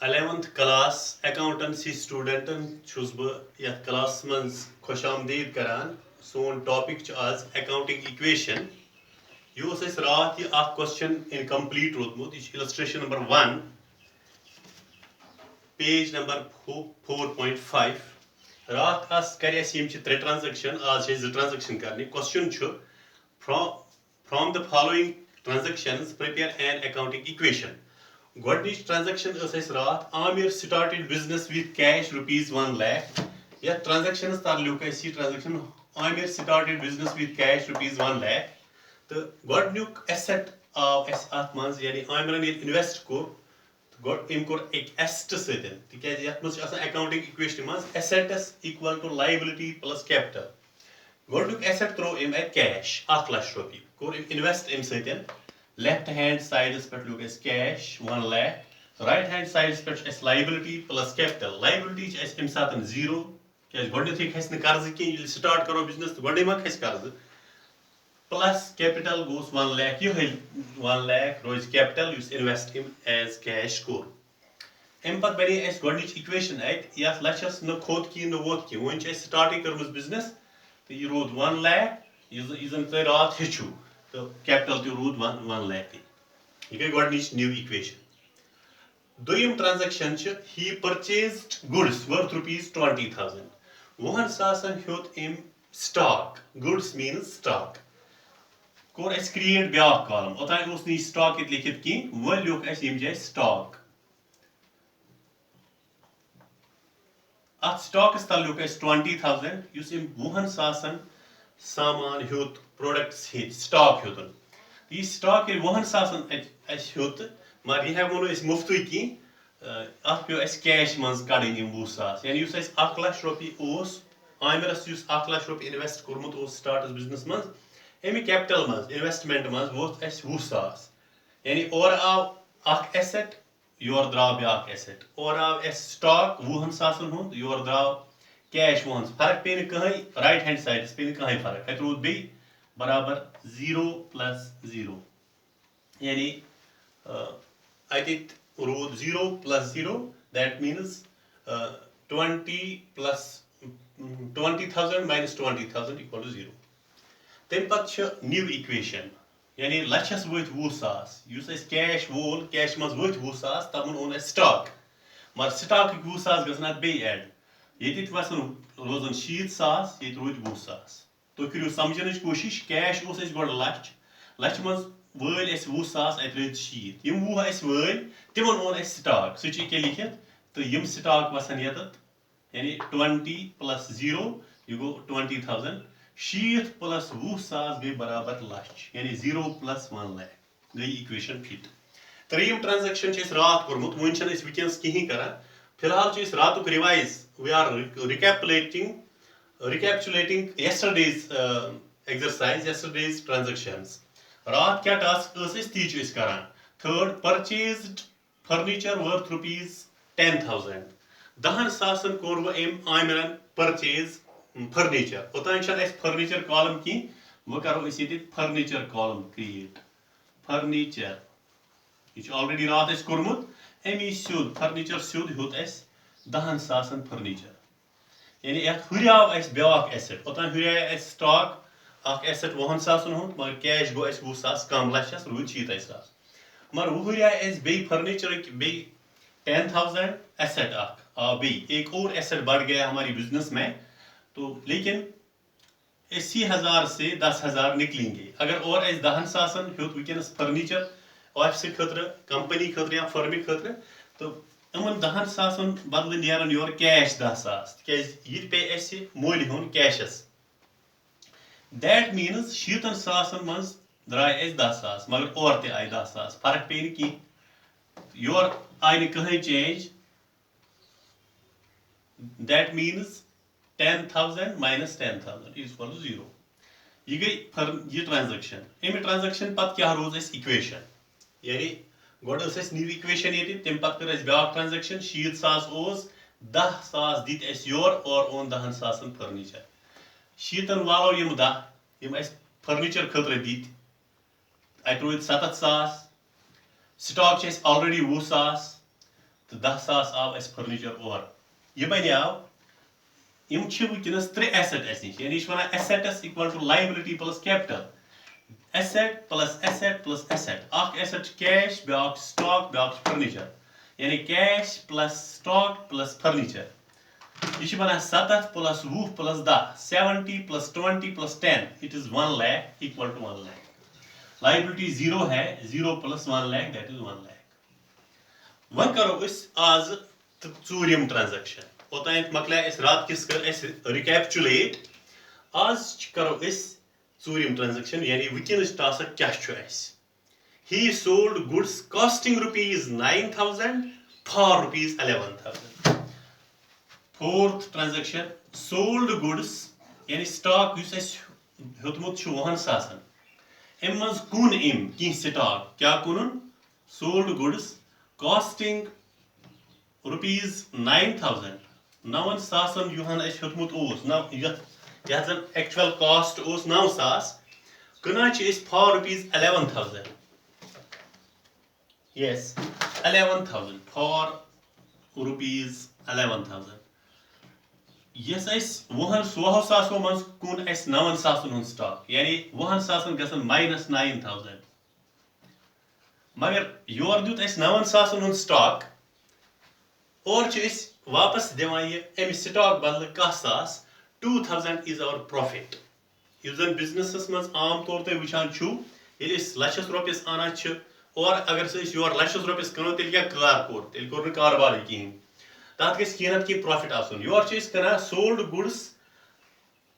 11th class accountancy studenten छुस बह यथ class मज खुश आमदीद करान सोन टॉपिक आज accounting equation यह रात यह क्वेश्चन इनकम्प्लीट रोदमुत यह illustration number 1 page number 4.5 रात कर त्रे ट्रांजेक्शन आज ट्रांजेक्शन करने question from the following transactions prepare an accounting equation Godnich transaction रात Amir started business with cash rupees 1 lakh या transaction ताल्लुक transaction Amir started business with cash rupees 1 lakh तो godnuk asset at mans yani Amirन invest को god im core एक asset सतन तिकाज यत मस accounting equation मस assets equal to liability plus capital godnuk asset throw im at cash 1 lakh रुपये core invest im सतन left hand side is put look as cash 1 lakh right hand side is put as liability plus capital liability is im satan 0 क्या गोडे थी खस न कर्ज की start करो business तो गोडे मा खस कर्ज plus capital goes 1 lakh you 1 lakh rose capital use invest in as cash score em pat bari as godnich equation at या लक्षस न खोद की न वोत की वन छ स्टार्टिंग करमस बिजनेस तो ये रोद 1 lakh इजन ते रात हिचू तो कैपिटल तो रूद 1 lakh यह गई गोडनिच न्यू इक्वेशन दोयम ट्रांजैक्शन ही परचेज्ड गुड्स वर्थ रुपीस 20,000 वहन सासन हेत इम stock goods means stock core S create ब्या कॉलम ओतान उस नी स्टॉक इत लिखित की वो लोग एस इम जाय स्टॉक अत स्टॉक इस ताल्लुक एस 20,000 युस इम वहन सासन सामान हेत प्रोडक्ट्स स्टॉक हेतन यह स्टॉक वहन सासन हेत मगर यह वो मुफ्त की अत पे कैश मज कड़न 20,000 यानी 1 लाख रुपये आमिरस 1 लाख रुपये इन्वेस्ट कोर्मुत स्टार्टस बिजनेस मज अमि कैपिटल मज इन्वेस्टमेंट मज वोत 20,000 यानी और आव एसेट योर द्राव ब्या एसेट और आव स्टॉक 20,000 हुंद योर द्राव कैश वहन फर्क पे कहीं राइट हैंड साइड पे कहीं फर्क अत रूद बे बराबर 0 plus 0 यानी अत rude 0 plus 0 that means 20 plus 20,000 minus 20,000 equal to 0 तम पत न्यू इक्वेशन यानी लक्षस वत 20,000 युस कैश वोल कैश मज वत 20,000 तमन ओन स्टॉक मगर स्टॉक 20,000 गसन बे ऐड ये वसन रोजन 70,000 ये रोज 20,000 तो करो समझन कोशिश कैश गो लक्ष मज वल 20,000 अत रोज 70 यम 20 वल तिमन ओन स्टॉक सह लिखित तो यम स्टॉक वसन यत यानी 20 plus 0 यह गो 20,000 70 plus 20,000 गई बराबर लक्ष यानी 0 plus 1 lakh गई इक्वेशन फिट त्रीम ट्रांजैक्शन रात कोर्मुत वन वनस कहीं करान फिलहाल रात revise we are recapitulating yesterday's exercise yesterday's transactions रात क्या टास्क ती करान third purchased furniture worth rupees 10,000 10,000 core वो आमिरन परचेज फर्नीचर ओतान फर्नीचर कॉलम की वो करो फर्नीचर कॉलम क्रिएट फर्नीचर यह ऑलरेडी रात कोर्मुत अमी सुद फर्नीचर सुद होत 10,000 फर्नीचर यानी यह हुर्याव ब्या एसेट ओतान हुर्या स्टॉक एसेट 20,000 हुंद मगर कैश गो 20,000 कम लक्षस रूद 70,000 मगर वो हुर्या बे फर्नीचर बे 10,000 एसेट बे एक और एसेट बढ़ गया हमारी बिजनेस में तो लेकिन 80,000 से 10,000 निकलेंगे अगर और 10,000 हेत वनस फर्नीचर ऑफिस खतर कंपनी खतर या फर्म खतर तो इन 10,000 बदल नीरन योर कैश 10,000 यह पे मोल हून कैशस दैट मीन्स 70,000 मज द्राय 10,000 मगर और ते आय 10,000 फर्क पे कि योर आय कहीं change that means 10,000 minus 10,000 is equal to 0 यह गई यह ट्रांजैक्शन अमि ट्रांजैक्शन पत क्या रोज इक्वेशन यानी गोड न्यू इक्वेशन ये तम पे कर ब्या ट्रांजैक्शन 70,000 10,000 दित योर और ओन 10,000 फर्नीचर 70 वालो यम 10 यम फर्नीचर खतर दित अत रोद 7,000 स्टॉक ऑलरेडी 20,000 तो 10,000 आव अस फर्नीचर और ये बनियाव यम छ वुनकस 3 एसेट अस निश यानी वना assets equal to liability plus capital asset plus asset अख एसेट कैश ब्याक स्टॉक ब्याक फर्नीचर यानी cash plus stock plus furniture ये बना 7 plus 20 plus 10 70 plus 20 plus 10 it is 1 lakh equal to 1 lakh liability 0 है 0 plus 1 lakh that is 1 lakh one करो आज चूरिम transaction ओतान मकल रात किस कर रिकैपिचुलेट आज करो चूरिम ट्रांजैक्शन यानी वुनकस टास्क क्या he sold goods costing rupees 9,000 for rupees 11,000 fourth transaction sold goods यानी stock युस अस हेतमुत छु 100,000 एम मज कुन इम कि स्टॉक क्या कुन sold goods costing rupees 9,000 9,000 युहन अस हेतमुत ओस ना यह जन एक्चुअल कॉस्ट ओस 9,000 कना छ for rupees 11,000 yes 11,000 for rupees 11,000 yes अस वहन 16,000 मज कुन अस 9,000 हुन स्टॉक यानी 1,000 गसन minus 9,000 मगर योर दुत अस 9,000 हुन स्टॉक और छ अस वापस दिवान ये एम स्टॉक बदल 1,000 2,000 is our profit यु जन बिजनेस मज आम तौर पे वुचान छु यदि लक्षस रुपयस आना छ और अगर से योर लक्षस रुपयस कनो तेल क्या कार कोर तेल कोर न कारोबार किन तात गस किनत की प्रॉफिट आसन योर चीज कना सोल्ड गुड्स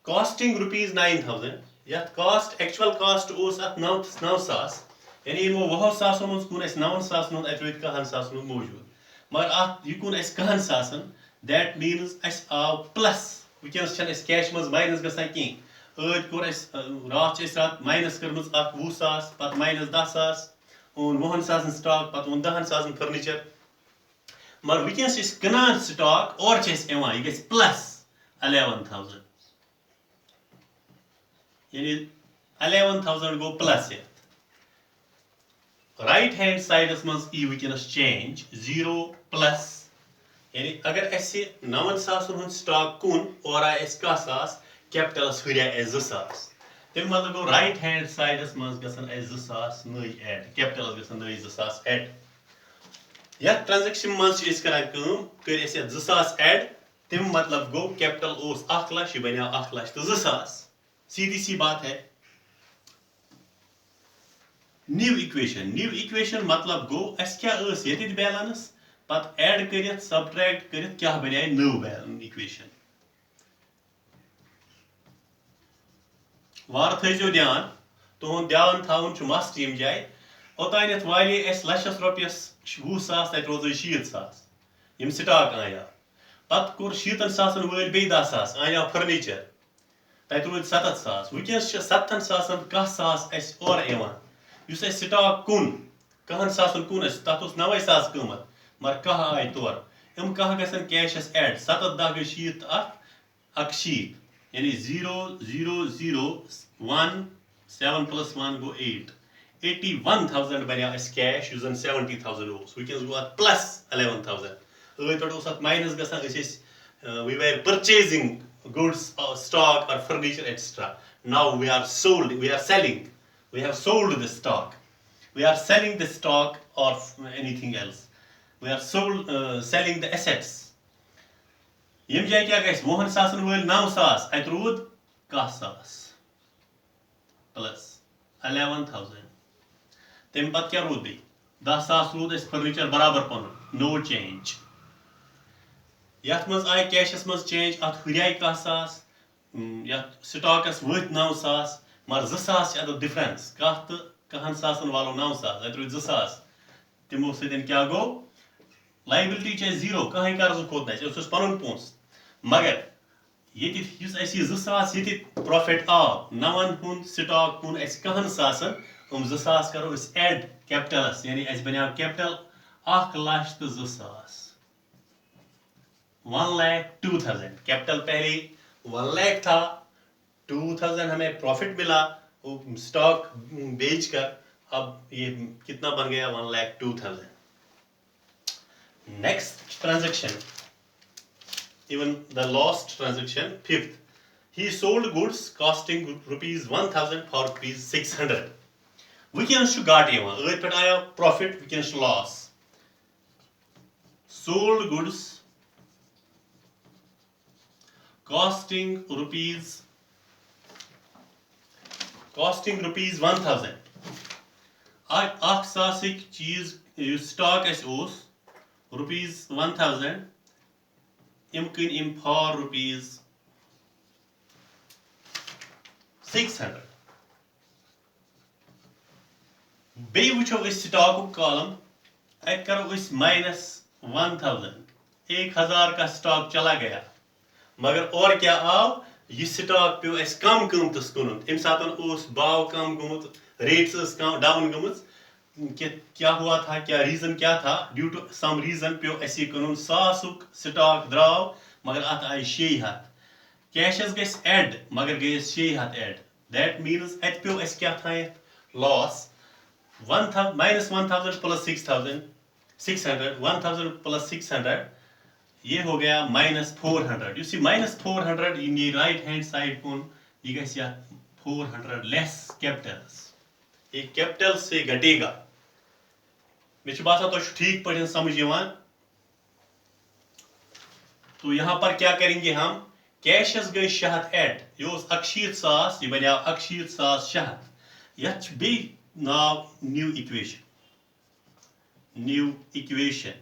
कॉस्टिंग रुपीस 9,000 यत कॉस्ट एक्चुअल कॉस्ट ओस अत 9,000 यानी मो वह सास मज कुन अस 9,000 नु अतवित का 1,000 नु मौजूद मगर अत यु कुन अस 1,000 दैट मींस अस आव प्लस वुकस छन अस कैश मज माइनस गसा की आज कोर अस रात माइनस करमज अत 20,000 पत माइनस 10,000 और 1,000 स्टॉक पत 10,000 फर्नीचर मगर वुकस इस कनान स्टॉक और चेस एवा ये गस प्लस 11,000 यानी 11,000 गो प्लस ये राइट हैंड साइड मज ई वुकस चेंज 0 प्लस यानी अगर अस 9,000 हुन स्टॉक कुन और अस 1,000 कैपिटलस हुरिया अस 2,000 तम मतलब गो राइट हैंड साइडस मज गसन अस 2,000 नई ऐड कैपिटलस गसन नई 2,000 ऐड या ट्रांजैक्शन मज इस करा कम कर अस 2,000 ऐड तम मतलब गो कैपिटल ओस 1 लाख ये बनिया 1 लाख तो 2,000 सीधी सी बात है न्यू इक्वेशन मतलब गो अस क्या ये बैलेंस पत ऐड करित सब्ट्रैक्ट करित क्या बनिया नो बैलेंस इक्वेशन वार थो ध्यान तुम ध्यान थावन मस्ट यम जाए ओतान वाले अस लक्षस रुपयस 20,000 तत रोज 60,000 यम स्टॉक आया पत कोर 60,000 वल बे 10,000 आया फर्नीचर तत रोज 7,000 वुकस 7,000 1,000 अस और यवान युस अस स्टॉक कुन 1,000 कुन अस तत 9,000 कीमत मर कह आय तौर यम कह गसन कैशस ऐड 7 10 गई 60 1 यानी 0 0 0 1 7 plus 1 go 8 81,000 बनिया अस कैश युजन 70,000 ओस वुकस गो प्लस 11,000 ओय पट ओस माइनस गसन अस we were purchasing goods or stock or furniture etc now we are selling we have sold the stock we are selling the stock or anything else we are selling the assets यम जाय क्या गस 1,000 वल 9,000 अत rude 1,000 plus 11,000 तम पत क्या rude 10,000 rude अस furniture बराबर पन no change यथ मज आय कैशस मज चेंज अत हुरियाय 1,000 यथ स्टॉकस वत 9,000 मर 2,000 अत डिफरेंस कह तो 1,000 वालो 9,000 अत रूद 2,000 तमो सदन क्या गो लायबिलिटी चे 0 कहीं कर्ज खोद न उस पन पोस मगर ये 2,000 ये प्रॉफिट आव 9 हुन स्टॉक कुन 1,000 हम 2,000 करो ऐड कैपिटलस यानी बना कैपिटल 1,02,000 1,02,000 कैपिटल पहले 1 लाख था 2,000 हमें प्रॉफिट मिला स्टॉक बेचकर अब ये कितना बन गया 1,02,000 Next transaction, even the last transaction, fifth. He sold goods costing rupees 1000 for rupees 600. Wikens to got even. Earth pet aya profit, wikens to loss. Sold goods costing rupees 1000. Akh sasik cheese stock as os rupees 1000 imkin im for rupees 600. Bey wucho is stock column at karo is minus 1000. 1000 का stock चला गया मगर और क्या आओ ये stock पे S कम कीमतस कुन अम सातन उस भाव कम गुमुत रेट्स कम डाउन गुमुत क्या हुआ था क्या रीजन क्या था ड्यू टू सम रीजन पे ऐसे कुन सासुक स्टॉक द्राव मगर अत आई 600 कैशस गस ऐड मगर गए 600 ऐड दैट मींस एट पे एस क्या था लॉस 1000 minus 1000 plus 6000 600 1000 plus 600 ये हो गया minus 400. You see minus 400 in the right hand side कौन ये कैसे 400 less capitals ये capital से घटेगा मुझे बात तो ठीक पढ़ें समझ यवान तो यहाँ पर क्या करेंगे हम कैशस गए शहद ऐड ये अक्षीत सास ये बना अक्षीत सास शहद यह बी नाव न्यू इक्वेशन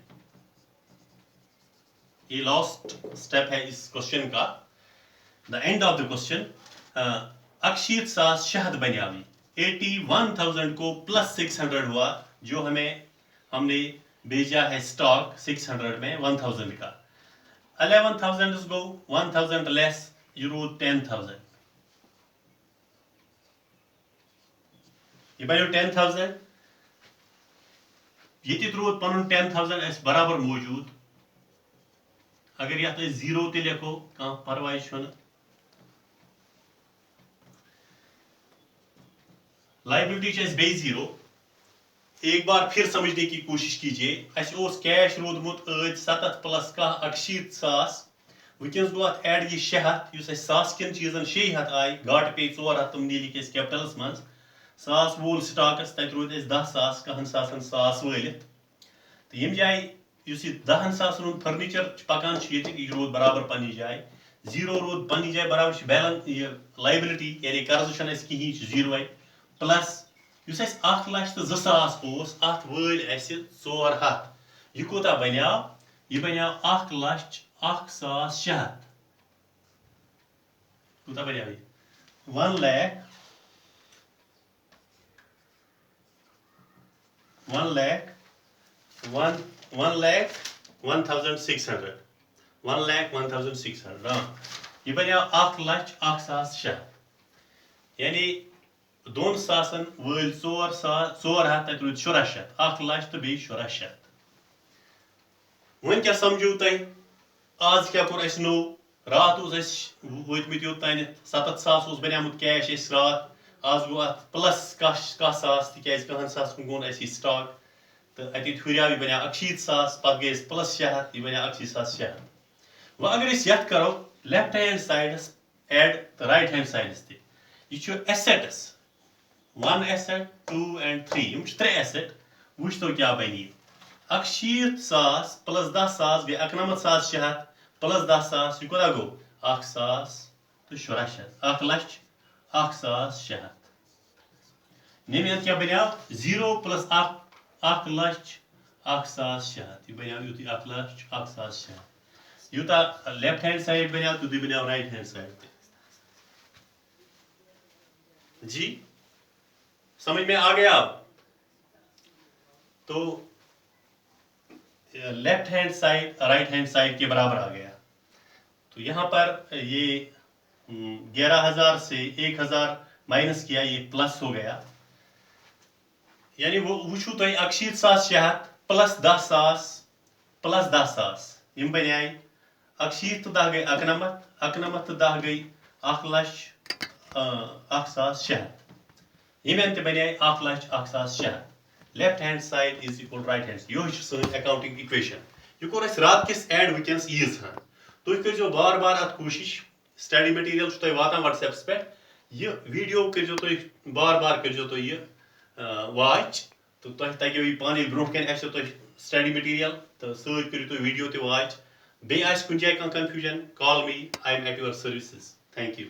ये लास्ट स्टेप है इस क्वेश्चन का the end of the question अक्षीत सास शहद बनावी 81,000 को प्लस 600 हुआ जो हमने भेजा है स्टॉक 600 में 1000 का 11,000 go 1,000 less you wrote 10,000 ये बनो 10,000 ये रोत पन 10,000 एस बराबर मौजूद अगर यह जीरो ते लिखो कह परवाह लाइबिलिटी बे जीरो एक बार फिर समझने की कोशिश कीजिए कैश रोदमुत 7 प्लस कह 68,000 वनस गो अत एड यह 600 सास कन चीजन 600 आय गाट पे 400 तुम नील कैपिटल्स मज 1000 वोल स्टॉकस तक रोद 10,000 कहन सासन 1000 वलित तो यम जाए 10,000 फर्नीचर पकान यह रोद बराबर पन्नी जाए जीरो रोद पन्नी जाए बराबर बैलेंस लाइबिलिटी यानी कर्ज कहीं जीरो प्लस 1,00,000 तो 2,000 अत वल 400 यह कोता बनियाव यह बनियाव 1,01,600 कोता बनियाव 1 lakh 1,01,600 1,01,600 यह बनियाव 1,01,600 यानी 2,000 वल 400 तक रोद 600 1,00,000 तो बे 600 वन क्या समझो तुम आज क्या कोर नो रात वोतमित योतान 7,000 बनियामुत कैश रात आज गो अत प्लस कह सास तिज कहन सास गो स्टॉक तो अत हुरिया यह बनिया 68,000 पत गए प्लस 600 यह बनिया 68,600 वह अगर ये करो लेफ्ट हैंड साइडस एड तो राइट हैंड साइडस यह एसेट्स 1 asset 2 and 3 यम 3 asset वुच तो क्या बनी 68,000 प्लस 10,000 गए 91,600 प्लस 10,000 यह कोता गो 1,000 तो 600 1,01,600 नेम क्या बनियाव 0 प्लस 1,01,600 यह बनियाव युत 1,01,600 यूता लेफ्ट हैंड साइड बनियाव तो बनियाव राइट हैंड साइड जी समझ में आ गया अब तो left hand side right hand side के बराबर आ गया तो यहाँ पर ये 11,000 से 1,000 माइनस किया ये प्लस हो गया यानी वो वुचू तुम 68,600 प्लस 10,000 यम बन 68 तो 10 गई 91 तो 10 गई 1,01,600 यम बन 1,01,600 left hand side is equal right hand यो सन अकाउंटिंग इक्वेशन यह कोर अस रात किस ऐड वुनकस ईज हाँ तुम करो बार बार अत कोशिश स्टडी मटीरियल तुम वातान व्हाट्सएप्स पे यह वीडियो करो तुम बार बार करो तुम यह वाच तो तुम तगो यह पानी ब्रो कन आसो तुम स्टडी मटीरियल तो सत करो तुम वीडियो ते वाच बे कुछ जाए confusion call me I am at your services thank you